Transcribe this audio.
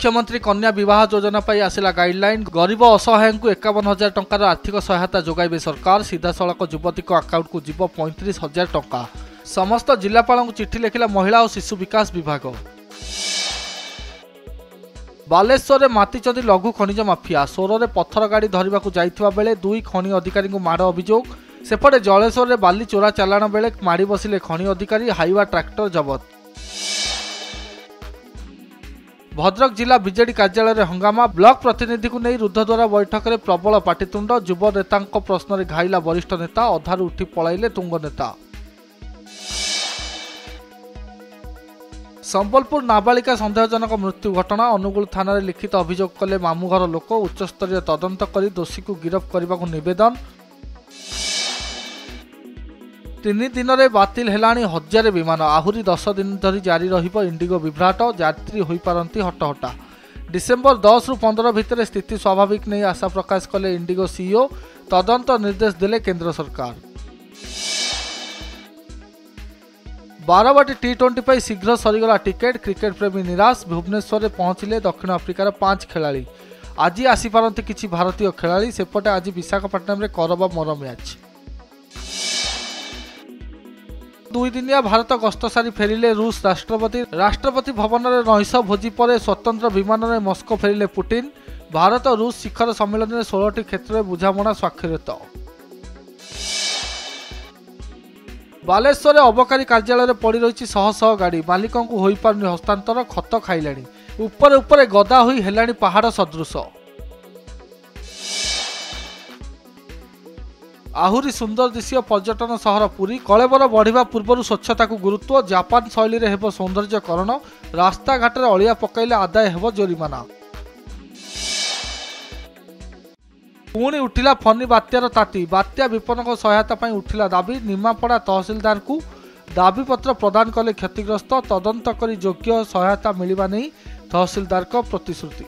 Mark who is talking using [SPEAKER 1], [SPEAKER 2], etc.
[SPEAKER 1] मुख्यमंत्री कन्या विवाह योजना पर आसला गाइडलाइन। गरीब असहाय को 51,000 टंकार आर्थिक सहायता जोगाइबे सरकार। सीधासलख युवती अकाउंट को जीव 35,000 टंका। समस्त जिलापाल चिठी लिखिला महिला और शिशु विकास विभाग। बालेश्वर में मातिचंदी लघु खनिज माफिया। सोर पत्थर गाड़ी धरने जाइथिबा बेले 2 खनि अधिकारी को माड़ अभियोग। सेपटे जलेश्वर में बाली चोरा चालाण बेले माड़ी बसिले खनि अधिकारी। Hyva tractor जबत। भद्रक जिला बीजेडी कार्यालय में हंगामा। ब्लॉक प्रतिनिधि को नहीं रुद्धद्वार बैठक में प्रबल पाटितुंड। युव नेता प्रश्न घाइला वरिष्ठ नेता। अधारू उठी पलाइले तुंग नेता। संबलपुर नाबालिका सन्देहजनक मृत्यु घटना। अनुगुल थाना लिखित अभियोग कले मामुघर लोक। उच्चस्तरीय तदंत कर दोषी को गिरफ्त करने को निवेदन। 3 दिन में बातिल हेलाणी 1000 विमान। आहुरी 10 दिन धरी जारी रहिबो इंडिगो विभ्राट। यात्री होई पारंती हटहटा। डिसेम्बर 10 रु 15 भितर स्थिति स्वाभाविक नहीं आशा प्रकाश कले इंडिगो सीईओ। तदंत निर्देश देले केंद्र सरकार। बारवाटी T20 पर शीघ्र सरीगला टिकेट। क्रिकेट प्रेमी निराश। भुवनेश्वर में पहुंचले दक्षिण अफ्रिकार 5 खेलाड़ी। आज आसीपारती किछि भारतीय खेलाड़ी। सेपटे आज विशाखापट्टनम में करबा मर मैच। 2 दिनिया भारत गस्त सारी फेरिले रूस राष्ट्रपति। राष्ट्रपति भवन में नैश भोजी पर स्वतंत्र विमान में मस्को फेरिले पुतिन। भारत और रूस शिखर सम्मेलन में 16टी क्षेत्र में बुझामणा स्वाक्षरित। बालेश्वर अबकारी कार्यालय में पड़ रही शह शह गाड़ी। मालिकों को हो पारनी हस्तांतर। खत खाइलाणी। ऊपर ऊपर गदा हुई हेलाणी पहाड़ सदृश। आहुरी सुंदर दृश्य पर्यटन सहर पुरी। कलेबर बढ़िबा पूर्व स्वच्छता को गुरुत्व। जापान शैली रे हेबो सौंदर्यकरण। रास्ता घाट रे अलिया पकाइले आदाय हेबो जोरिमाना। पुणी उठिला फनी बात्यार ताती। बात्या विपन्न को सहायता पाई उठिला दाबी। निमापड़ा तहसिलदार को दाबीपत्र प्रदान कले क्षतिग्रस्त। तदंत करी योग्य सहायता मिलिबा नहीं तहसिलदार को प्रतिश्रुति।